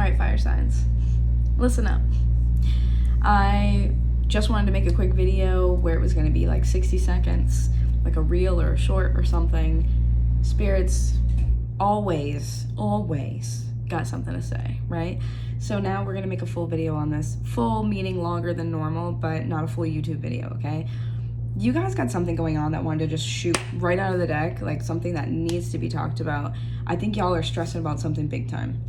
Alright, fire signs, listen up. I just wanted to make a quick video where it was going to be like 60 seconds, like a reel or a short or something. Spirits always got something to say, right? So now we're going to make a full video on this. Full meaning longer than normal, but not a full YouTube video, okay? You guys got something going on that wanted to just shoot right out of the deck, like something that needs to be talked about. I think y'all are stressing about something big time.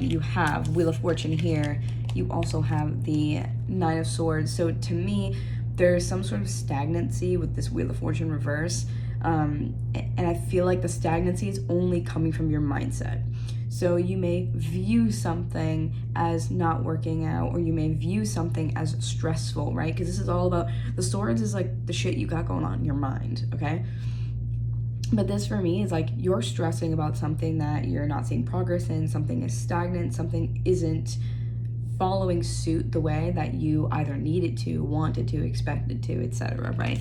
You have Wheel of Fortune here. You also have the Nine of Swords. So to me, there's some sort of stagnancy with this Wheel of Fortune reverse. And I feel like the stagnancy is only coming from your mindset. So you may view something as not working out, or you may view something as stressful, right? Because this is all about, the swords is like the shit you got going on in your mind, okay? But this for me is like you're stressing about something that you're not seeing progress in, something is stagnant, something isn't following suit the way that you either needed to, wanted to, expected to, etc., right?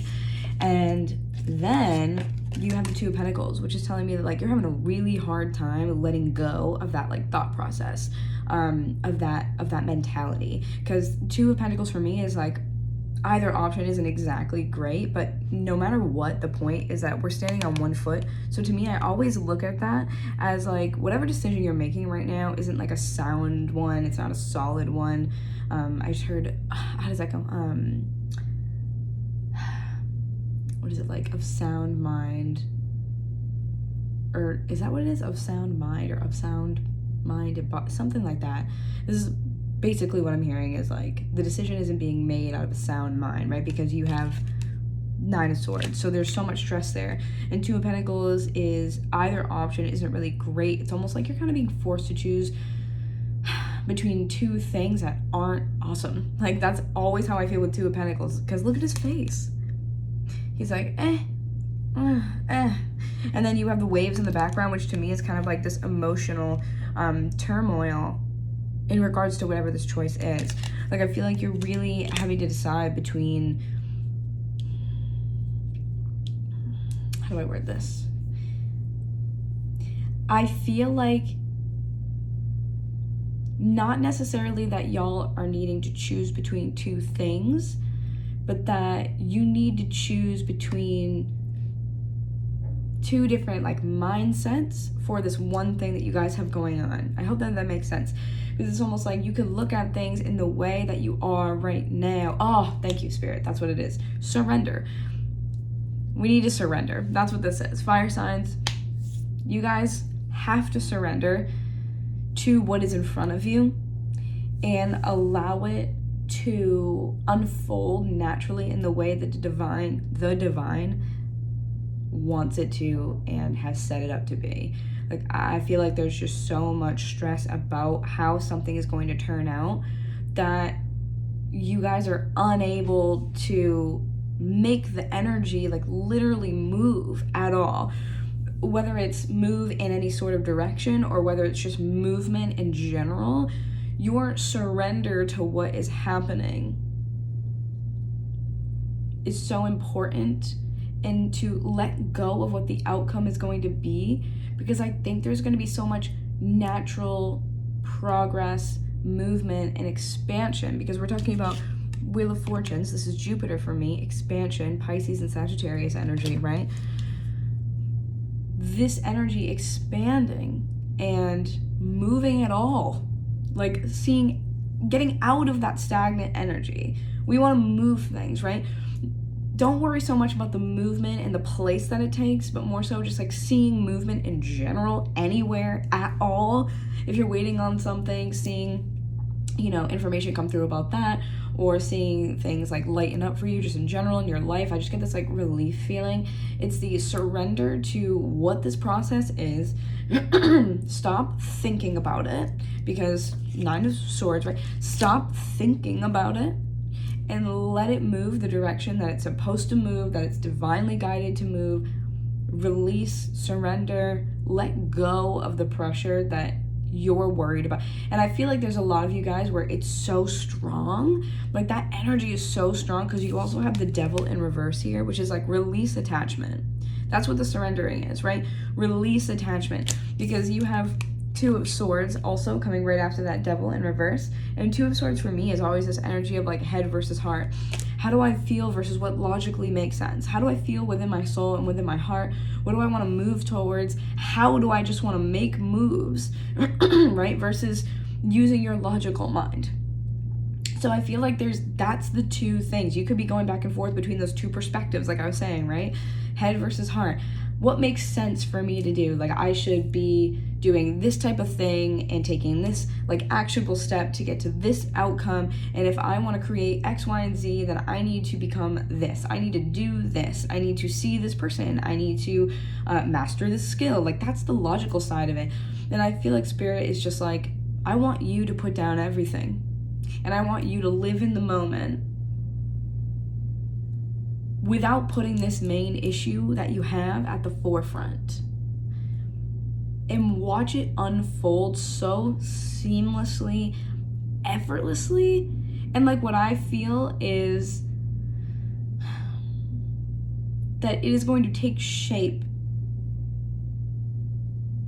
And then you have the Two of Pentacles, which is telling me that like you're having a really hard time letting go of that like thought process, of that mentality. Because Two of Pentacles for me is like either option isn't exactly great, but no matter what, the point is that we're standing on one foot. So to me, I always look at that as like whatever decision you're making right now isn't like a sound one, it's not a solid one. I just heard, how does that go? What is it, like of sound mind, or is that what it is, of sound mind or of sound mind, something like that. This is basically what I'm hearing is like the decision isn't being made out of a sound mind, right? Because you have Nine of Swords, so there's so much stress there. And Two of Pentacles is either option isn't really great. It's almost like you're kind of being forced to choose between two things that aren't awesome. Like that's always how I feel with Two of Pentacles, because look at his face. He's like, and then you have the waves in the background, which to me is kind of like this emotional turmoil in regards to whatever this choice is. Like I feel like you're really having to decide between, how do I word this? I feel like not necessarily that y'all are needing to choose between two things, but that you need to choose between two different like mindsets for this one thing that you guys have going on. I hope that makes sense, because it's almost like you could look at things in the way that you are right now. Oh, thank you, Spirit. That's what it is. Surrender. We need to surrender. That's what this is. Fire signs, you guys have to surrender to what is in front of you and allow it to unfold naturally in the way that the divine wants it to and has set it up to be. Like I feel like there's just so much stress about how something is going to turn out that you guys are unable to make the energy like literally move at all, whether it's move in any sort of direction or whether it's just movement in general. Your surrender to what is happening is so important, and to let go of what the outcome is going to be, because I think there's going to be so much natural progress, movement, and expansion, because we're talking about Wheel of Fortunes. This is Jupiter for me, expansion, Pisces and Sagittarius energy, right? This energy expanding and moving at all, like getting out of that stagnant energy. We want to move things, right? Don't worry so much about the movement and the place that it takes, but more so just like seeing movement in general, anywhere at all. If you're waiting on something, seeing, information come through about that, or seeing things like lighten up for you just in general in your life. I just get this like relief feeling. It's the surrender to what this process is. Stop thinking about it, because Nine of Swords, right? Stop thinking about it and let it move the direction that it's supposed to move, that it's divinely guided to move. Release, surrender, let go of the pressure that you're worried about. And I feel like there's a lot of you guys where it's so strong, like that energy is so strong, because you also have the Devil in reverse here, which is like release attachment. That's what the surrendering is, right? Release attachment, because you have Two of Swords also coming right after that Devil in reverse. And Two of Swords for me is always this energy of like head versus heart. How do I feel versus what logically makes sense? How do I feel within my soul and within my heart? What do I want to move towards? How do I just want to make moves, right? Versus using your logical mind. So I feel like that's the two things. You could be going back and forth between those two perspectives, like I was saying, right? Head versus heart. What makes sense for me to do? Like, I should be doing this type of thing and taking this like actionable step to get to this outcome. And if I want to create X, Y, and Z, then I need to become this. I need to do this. I need to see this person. I need to master this skill. Like, that's the logical side of it. And I feel like Spirit is just like, I want you to put down everything. And I want you to live in the moment without putting this main issue that you have at the forefront. And watch it unfold so seamlessly, effortlessly. And like, what I feel is that it is going to take shape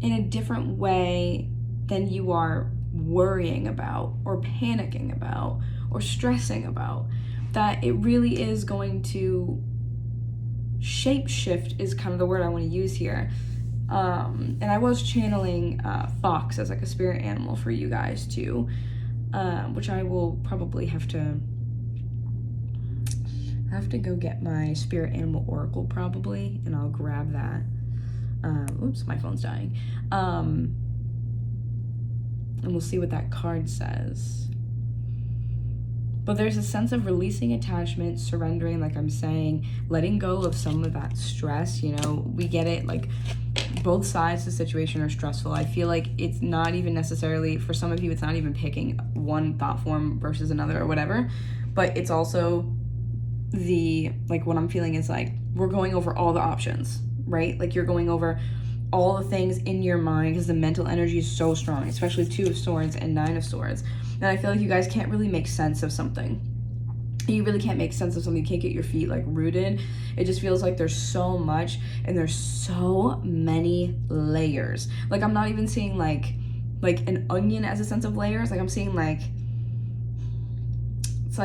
in a different way than you are worrying about or panicking about or stressing about. That it really is going to shape shift is kind of the word I want to use here. And I was channeling fox as like a spirit animal for you guys too, which I will probably have to go get my spirit animal oracle probably, and I'll grab that. Oops, my phone's dying. And we'll see what that card says. But there's a sense of releasing attachment, surrendering, like I'm saying, letting go of some of that stress. You know, we get it, like both sides of the situation are stressful. I feel like it's not even necessarily, for some of you, it's not even picking one thought form versus another or whatever, but it's also like what I'm feeling is like, we're going over all the options, right? Like, you're going over all the things in your mind because the mental energy is so strong, especially Two of Swords and Nine of Swords. And I feel like you guys can't really make sense of something. You really can't make sense of something. You can't get your feet like rooted. It just feels like there's so much and there's so many layers. Like, I'm not even seeing like an onion as a sense of layers. Like, I'm seeing like, it's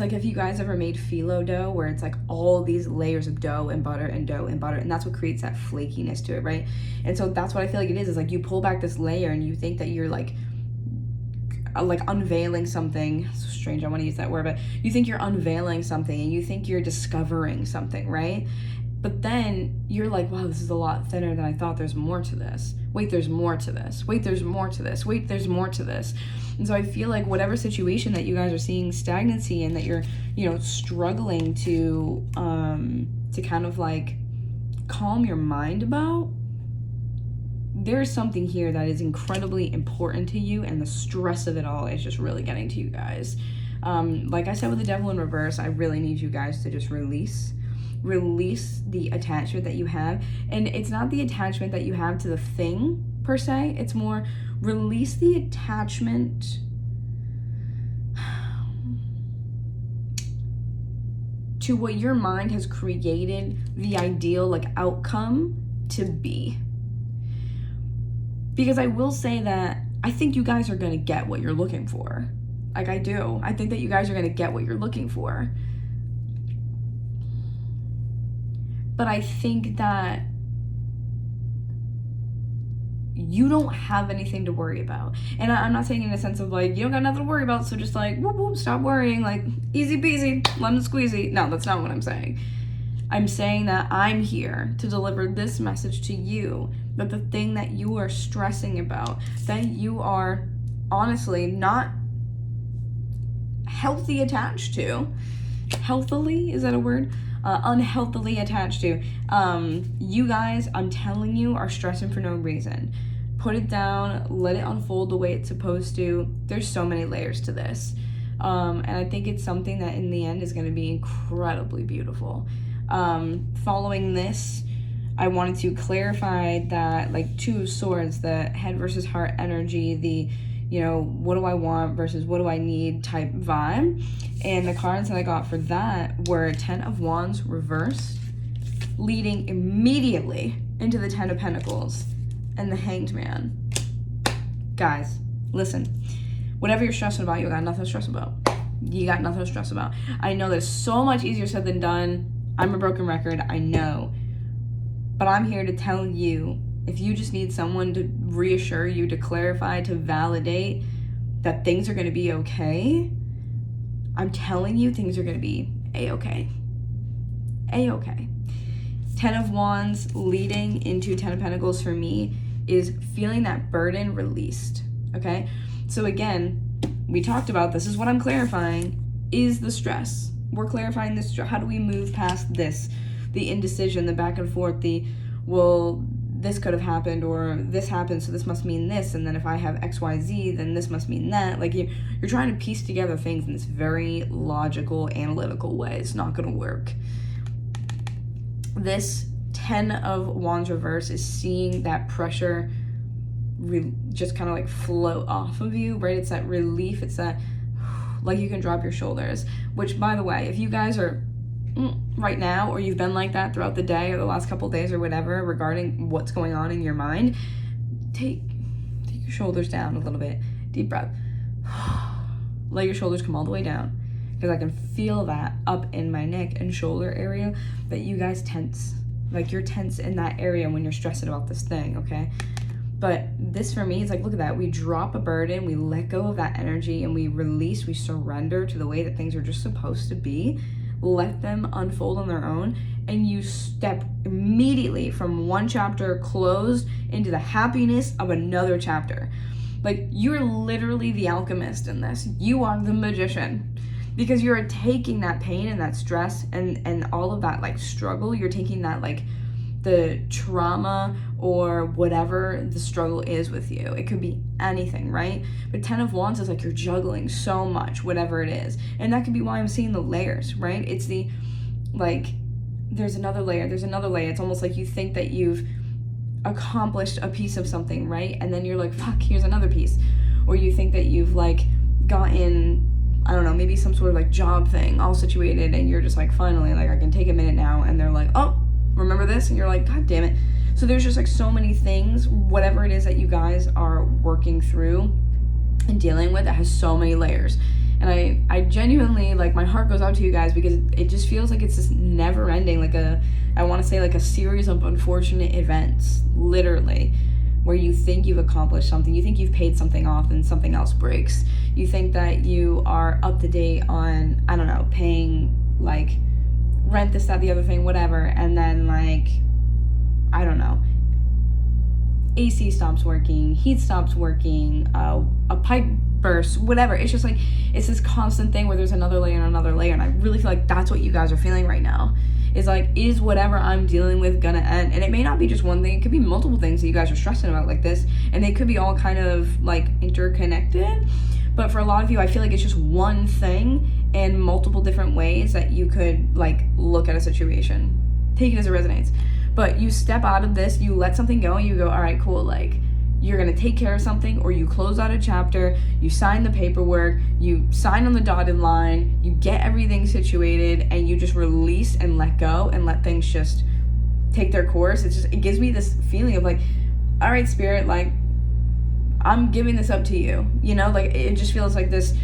like if you guys ever made phyllo dough, where it's like all these layers of dough and butter and dough and butter, and that's what creates that flakiness to it, right? And so that's what I feel like it is like, you pull back this layer and you think that you're like unveiling something. So strange, I want to use that word, but you think you're unveiling something and you think you're discovering something, right? But then you're like, wow, this is a lot thinner than I thought. There's more to this. Wait, there's more to this. Wait, there's more to this. Wait, there's more to this. And so I feel like whatever situation that you guys are seeing stagnancy in, that you're, you know, struggling to kind of like calm your mind about, there's something here that is incredibly important to you, and the stress of it all is just really getting to you guys. Like I said with the Devil in reverse, I really need you guys to just release the attachment that you have. And it's not the attachment that you have to the thing per se, it's more release the attachment to what your mind has created the ideal like outcome to be. Because I will say that I think you guys are going to get what you're looking for. Like, I do. I think that you guys are going to get what you're looking for. But I think that you don't have anything to worry about. And I'm not saying in a sense of like, you don't got nothing to worry about, so just like, whoop, whoop, stop worrying, like, easy peasy, lemon squeezy. No, that's not what I'm saying. I'm saying that I'm here to deliver this message to you, that the thing that you are stressing about, that you are honestly not healthy attached to, healthily, is that a word? Unhealthily attached to, you guys, I'm telling you, are stressing for no reason. Put it down, let it unfold the way it's supposed to. There's so many layers to this. And I think it's something that in the end is going to be incredibly beautiful. Following this, I wanted to clarify that, like, Two of Swords, the head versus heart energy, the, you know, what do I want versus what do I need type vibe. And the cards that I got for that were Ten of Wands reversed, leading immediately into the Ten of Pentacles and the Hanged Man. Guys, listen. Whatever you're stressing about, you got nothing to stress about. You got nothing to stress about. I know that it's so much easier said than done. I'm a broken record, I know. But I'm here to tell you, if you just need someone to reassure you, to clarify, to validate that things are going to be okay, I'm telling you things are going to be A-okay. A-okay. 10 of Wands leading into 10 of Pentacles for me is feeling that burden released, okay? So again, we talked about, this is what I'm clarifying, is the stress. We're clarifying this. How do we move past this? The indecision, the back and forth, the, well, this could have happened, or this happened, so this must mean this, and then if I have XYZ, then this must mean that. Like, you're trying to piece together things in this very logical, analytical way. It's not going to work. This 10 of Wands reverse is seeing that pressure just kind of like float off of you, right? It's that relief. It's that, like, you can drop your shoulders, which, by the way, if you guys are right now, or you've been like that throughout the day or the last couple of days or whatever regarding what's going on in your mind, take your shoulders down a little bit. Deep breath. Let your shoulders come all the way down, because I can feel that up in my neck and shoulder area, that you guys tense. Like, you're tense in that area when you're stressing about this thing, okay? But this for me is like, look at that. We drop a burden, we let go of that energy, and we release, we surrender to the way that things are just supposed to be. Let them unfold on their own, and you step immediately from one chapter closed into the happiness of another chapter. Like, you're literally the alchemist in this. You are the magician, because you're taking that pain and that stress and all of that, like, struggle. You're taking that, like, the trauma or whatever the struggle is with you. It could be anything, right? But 10 of Wands is like you're juggling so much, whatever it is. And that could be why I'm seeing the layers, right? It's the, like, there's another layer. It's almost like you think that you've accomplished a piece of something, right? And then you're like, fuck, here's another piece. Or you think that you've, like, gotten, I don't know, maybe some sort of, like, job thing all situated, and you're just like, finally, like, I can take a minute now. And they're like, oh, remember this? And you're like, God damn it. So there's just, like, so many things, whatever it is that you guys are working through and dealing with, that has so many layers. And I genuinely, like, my heart goes out to you guys, because it just feels like it's just never ending, like I want to say, like, a series of unfortunate events, literally, where you think you've accomplished something, you think you've paid something off, and something else breaks. You think that you are up to date on, I don't know, paying, like, rent, this, that, the other thing, whatever, and then, like, I don't know, AC stops working, heat stops working, a pipe bursts, whatever. It's just like, it's this constant thing where there's another layer and another layer, and I really feel like that's what you guys are feeling right now. Is like, is whatever I'm dealing with gonna end? And it may not be just one thing, it could be multiple things that you guys are stressing about like this, and they could be all kind of, like, interconnected. But for a lot of you, I feel like it's just one thing and multiple different ways that you could, like, look at a situation. Take it as it resonates. But you step out of this, you let something go, and you go, all right, cool, like, you're going to take care of something, or you close out a chapter, you sign the paperwork, you sign on the dotted line, you get everything situated, and you just release and let go and let things just take their course. It gives me this feeling of, like, all right, Spirit, like, I'm giving this up to you, you know? Like, it just feels like this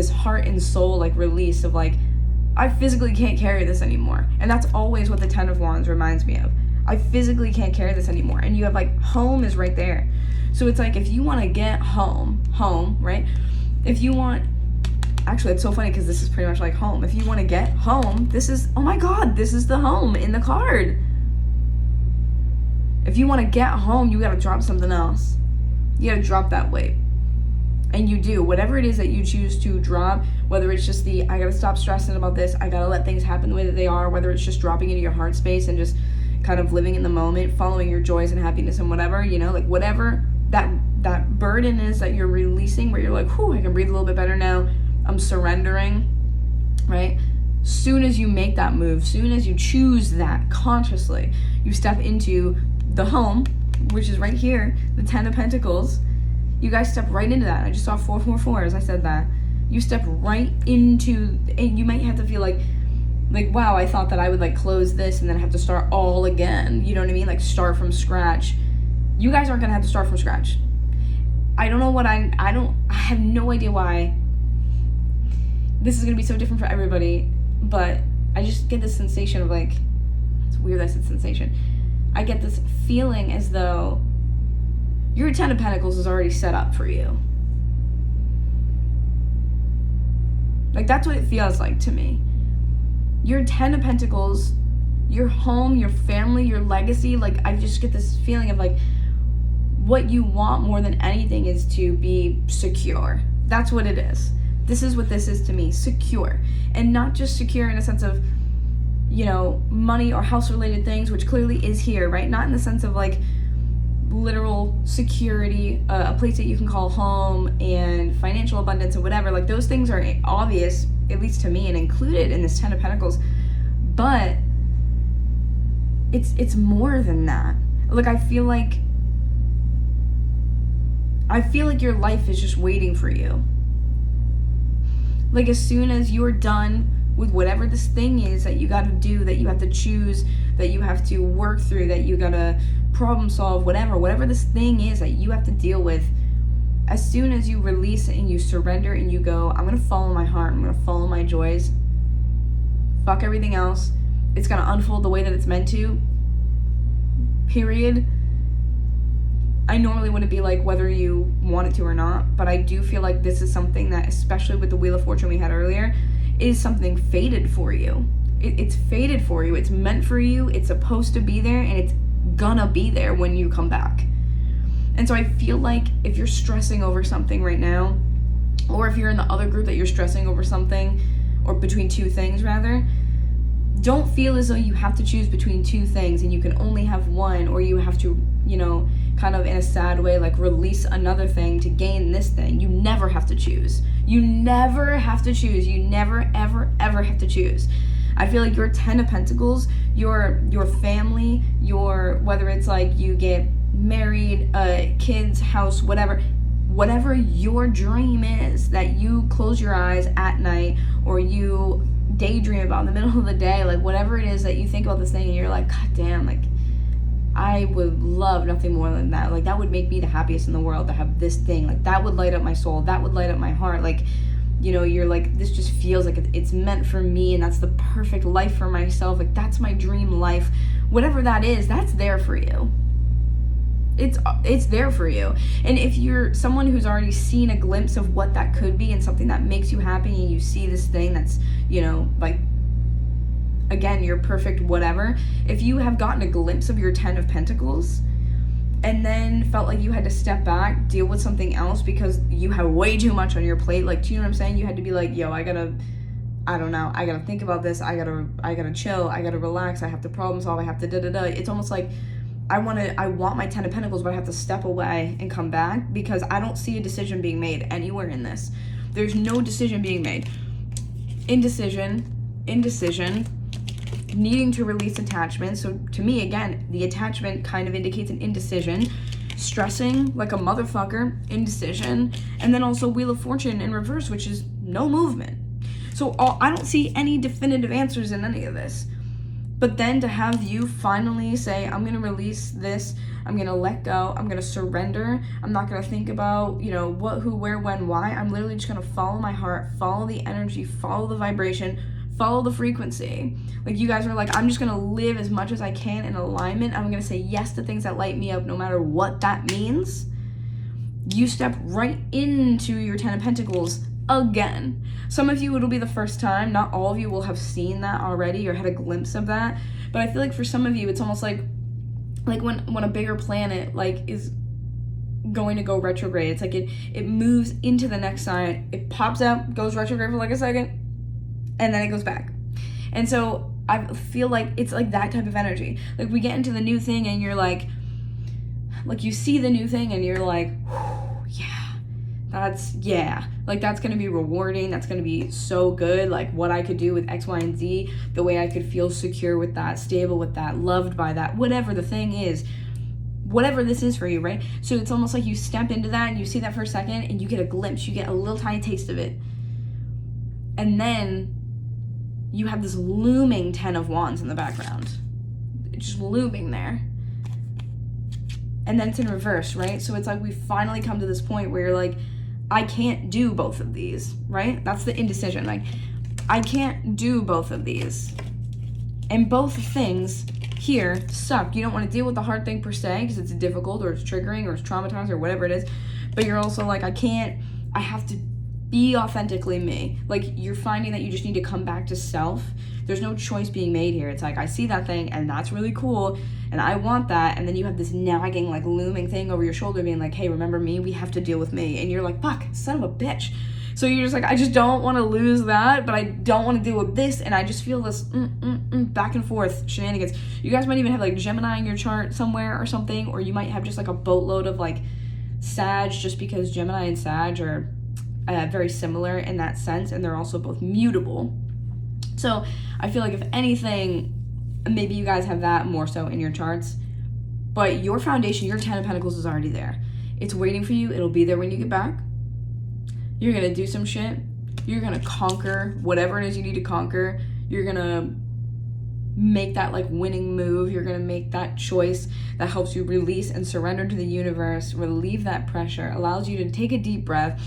heart and soul, like, release of, like, I physically can't carry this anymore. And that's always what the 10 of Wands reminds me of. I physically can't carry this anymore. And you have, like, home is right there. So it's like, if you want to get home, right? If you want, actually, it's so funny because this is pretty much like home. If you want to get home, this is, oh my God, this is the home in the card. If you want to get home, you got to drop something else. You got to drop that weight. And you do, whatever it is that you choose to drop, whether it's just I got to stop stressing about this, I got to let things happen the way that they are, whether it's just dropping into your heart space and just kind of living in the moment, following your joys and happiness and whatever, you know, like, whatever that burden is that you're releasing, where you're like, whew, I can breathe a little bit better now, I'm surrendering, right? Soon as you make that move, soon as you choose that consciously, you step into the home, which is right here, the 10 of Pentacles. You guys step right into that. I just saw 444 as I said that. You step right into, and you might have to feel like, wow, I thought that I would, like, close this and then have to start all again. You know what I mean? Like, start from scratch. You guys aren't going to have to start from scratch. I don't know what I have no idea why this is going to be so different for everybody, but I just get this sensation of like, it's weird I said sensation. I get this feeling as though your 10 of Pentacles is already set up for you. Like, that's what it feels like to me. Your 10 of Pentacles, your home, your family, your legacy, like, I just get this feeling of like, what you want more than anything is to be secure. That's what it is. This is what this is to me, secure. And not just secure in a sense of, you know, money or house related things, which clearly is here, right? Not in the sense of like literal security, a place that you can call home, and financial abundance and whatever. Like, those things are obvious, at least to me, and included in this 10 of Pentacles. But it's more than that. Like, I feel like your life is just waiting for you. Like, as soon as you're done with whatever this thing is that you got to do, that you have to choose, that you have to work through, that you got to problem solve, whatever this thing is that you have to deal with, as soon as you release it and you surrender and you go, I'm going to follow my heart, I'm going to follow my joys, fuck everything else, it's going to unfold the way that it's meant to, period. I normally wouldn't be like whether you want it to or not, but I do feel like this is something that, especially with the Wheel of Fortune we had earlier, is something fated for you. It's fated for you. It's meant for you. It's supposed to be there, and it's gonna be there when you come back. And so I feel like if you're stressing over something right now, or if you're in the other group that you're stressing over something, or between two things rather, don't feel as though you have to choose between two things and you can only have one, or you have to, you know, kind of in a sad way, like release another thing to gain this thing. You never have to choose. You never have to choose. You never, ever, ever have to choose. I feel like your 10 of Pentacles, your family, whether it's like you get married, kids, house, whatever your dream is that you close your eyes at night or you daydream about in the middle of the day, like whatever it is that you think about this thing and you're like, God damn, like I would love nothing more than that. Like, that would make me the happiest in the world to have this thing. Like, that would light up my soul. That would light up my heart. Like, you know, you're like, this just feels like it's meant for me, and that's the perfect life for myself. Like, that's my dream life. Whatever that is, that's there for you. It's there for you. And if you're someone who's already seen a glimpse of what that could be and something that makes you happy, and you see this thing that's, you know, like, again, your perfect whatever, if you have gotten a glimpse of your 10 of Pentacles and then felt like you had to step back, deal with something else because you have way too much on your plate, like, do you know what I'm saying? You had to be like, yo, I gotta think about this, I gotta chill, I gotta relax, I have to problem solve, I have to da-da-da. It's almost like I want my 10 of Pentacles, but I have to step away and come back because I don't see a decision being made anywhere in this. There's no decision being made. Indecision, needing to release attachment. So to me, again, the attachment kind of indicates an indecision. Stressing like a motherfucker, indecision. And then also Wheel of Fortune in reverse, which is no movement. So I don't see any definitive answers in any of this. But then to have you finally say, I'm going to release this, I'm going to let go, I'm going to surrender, I'm not going to think about, you know, what, who, where, when, why. I'm literally just going to follow my heart, follow the energy, follow the vibration, follow the frequency. Like, you guys are like, I'm just going to live as much as I can in alignment. I'm going to say yes to things that light me up no matter what that means. You step right into your 10 of Pentacles again. Some of you, it'll be the first time. Not all of you will have seen that already or had a glimpse of that. But I feel like for some of you, it's almost like when a bigger planet like is going to go retrograde. It's like it moves into the next sign. It pops out, goes retrograde for like a second, and then it goes back. And so I feel like it's like that type of energy. Like, we get into the new thing and you're like you see the new thing and you're like, that's going to be rewarding. That's going to be so good. Like, what I could do with X, Y, and Z, the way I could feel secure with that, stable with that, loved by that, whatever the thing is, whatever this is for you, right? So it's almost like you step into that and you see that for a second and you get a glimpse, you get a little tiny taste of it. And then you have this looming 10 of Wands in the background. It's just looming there. And then it's in reverse, right? So it's like we finally come to this point where you're like, I can't do both of these, right? That's the indecision. Like, I can't do both of these. And both things here suck. You don't want to deal with the hard thing per se because it's difficult or it's triggering or it's traumatizing or whatever it is. But you're also like, I have to be authentically me. Like, you're finding that you just need to come back to self. There's no choice being made here. It's like, I see that thing and that's really cool and I want that. And then you have this nagging, like, looming thing over your shoulder being like, hey, remember me? We have to deal with me. And you're like, fuck, son of a bitch. So you're just like, I just don't want to lose that, but I don't want to deal with this. And I just feel this back and forth shenanigans. You guys might even have, like, Gemini in your chart somewhere or something, or you might have just, like, a boatload of, like, Sag, just because Gemini and Sag are very similar in that sense, and they're also both mutable. So I feel like if anything, maybe you guys have that more so in your charts, but your foundation, your 10 of Pentacles is already there. It's waiting for you. It'll be there when you get back. You're going to do some shit. You're going to conquer whatever it is you need to conquer. You're going to make that, like, winning move. You're going to make that choice that helps you release and surrender to the universe, relieve that pressure, allows you to take a deep breath.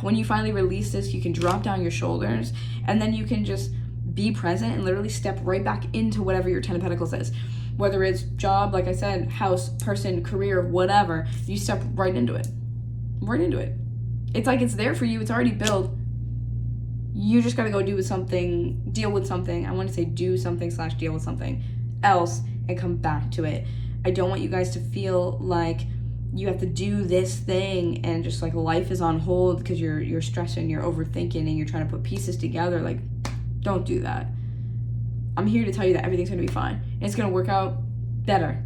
When you finally release this, you can drop down your shoulders, and then you can just be present and literally step right back into whatever your 10 of Pentacles is. Whether it's job, like I said, house, person, career, whatever, you step right into it. Right into it. It's like it's there for you. It's already built. You just got to go deal with something. I want to say do something / deal with something else and come back to it. I don't want you guys to feel like you have to do this thing and just, like, life is on hold because you're stressing, you're overthinking, and you're trying to put pieces together. Like, don't do that. I'm here to tell you that everything's going to be fine. And it's going to work out better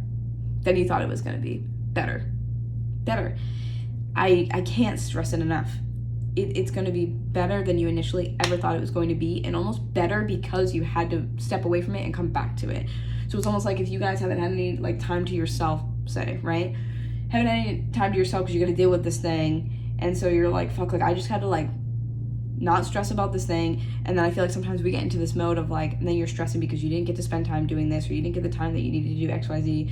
than you thought it was going to be. Better. I can't stress it enough. It's going to be better than you initially ever thought it was going to be, and almost better because you had to step away from it and come back to it. So it's almost like if you guys haven't had any, like, time to yourself, say, right? Haven't had any time to yourself because you got to deal with this thing, and so you're like, fuck, like, I just had to, like, not stress about this thing. And then I feel like sometimes we get into this mode of, like, and then you're stressing because you didn't get to spend time doing this, or you didn't get the time that you needed to do XYZ.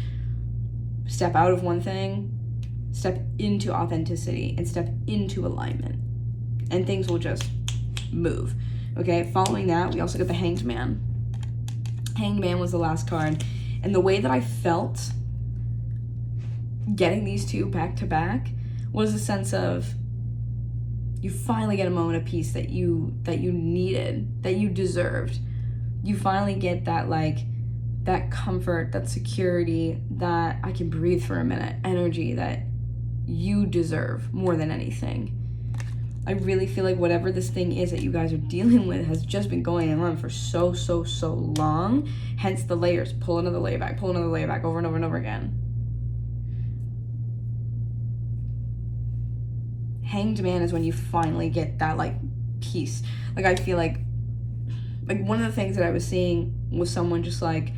Step out of one thing, step into authenticity, and step into alignment, and things will just move. Okay, following that, we also got the Hanged Man. Hanged Man was the last card, and the way that I felt getting these two back to back was a sense of you finally get a moment of peace that you needed, that you deserved. You finally get that, like, that comfort, that security, that I can breathe for a minute energy that you deserve more than anything. I really feel like whatever this thing is that you guys are dealing with has just been going on for so long. Hence the layers. Pull another layer back over and over and over again. Hanged Man is when you finally get that, like, peace. Like, I feel like one of the things that I was seeing was someone just, like,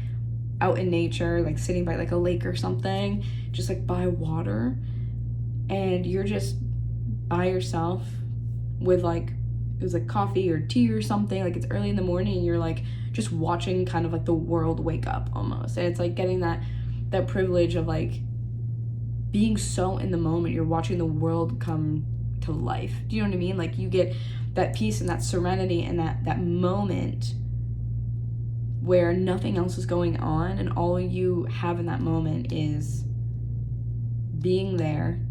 out in nature, like, sitting by, like, a lake or something, just, like, by water, and you're just by yourself with, like, it was like coffee or tea or something, like, it's early in the morning, and you're, like, just watching kind of, like, the world wake up almost. And it's like getting that privilege of, like, being so in the moment. You're watching the world come to life. Do you know what I mean? Like, you get that peace and that serenity and that moment where nothing else is going on, and all you have in that moment is being there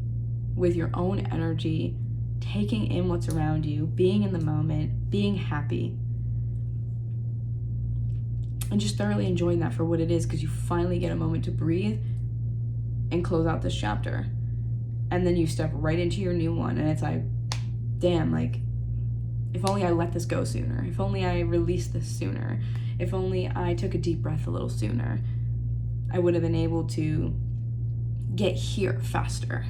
with your own energy, taking in what's around you, being in the moment, being happy, and just thoroughly enjoying that for what it is, because you finally get a moment to breathe and close out this chapter. And then you step right into your new one, and it's like, damn, like, if only I let this go sooner. If only I released this sooner. If only I took a deep breath a little sooner. I would have been able to get here faster.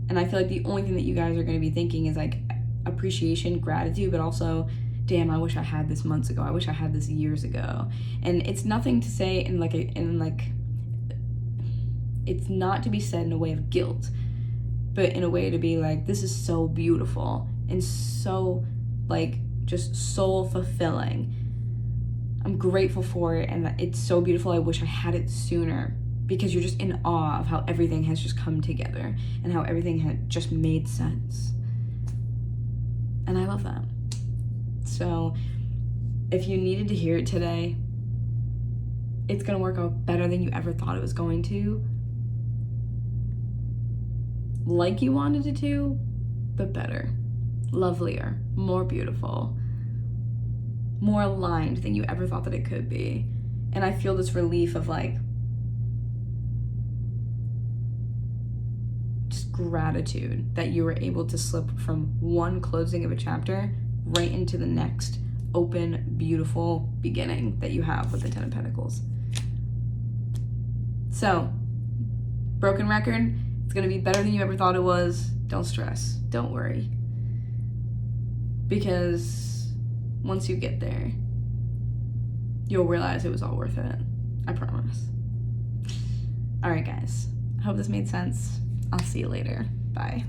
And I feel like the only thing that you guys are going to be thinking is, like, appreciation, gratitude, but also, damn, I wish I had this months ago. I wish I had this years ago. And it's nothing to say it's not to be said in a way of guilt, but in a way to be like, this is so beautiful and so, like, just soul fulfilling. I'm grateful for it, and it's so beautiful. I wish I had it sooner, because you're just in awe of how everything has just come together and how everything had just made sense. And I love that. So if you needed to hear it today, it's going to work out better than you ever thought it was going to. Like you wanted it to, but better, lovelier, more beautiful, more aligned than you ever thought that it could be. And I feel this relief of like, just gratitude that you were able to slip from one closing of a chapter right into the next open, beautiful beginning that you have with the Ten of Pentacles. So, broken record, it's going to be better than you ever thought it was. Don't stress. Don't worry. Because once you get there, you'll realize it was all worth it. I promise. All right, guys. I hope this made sense. I'll see you later. Bye.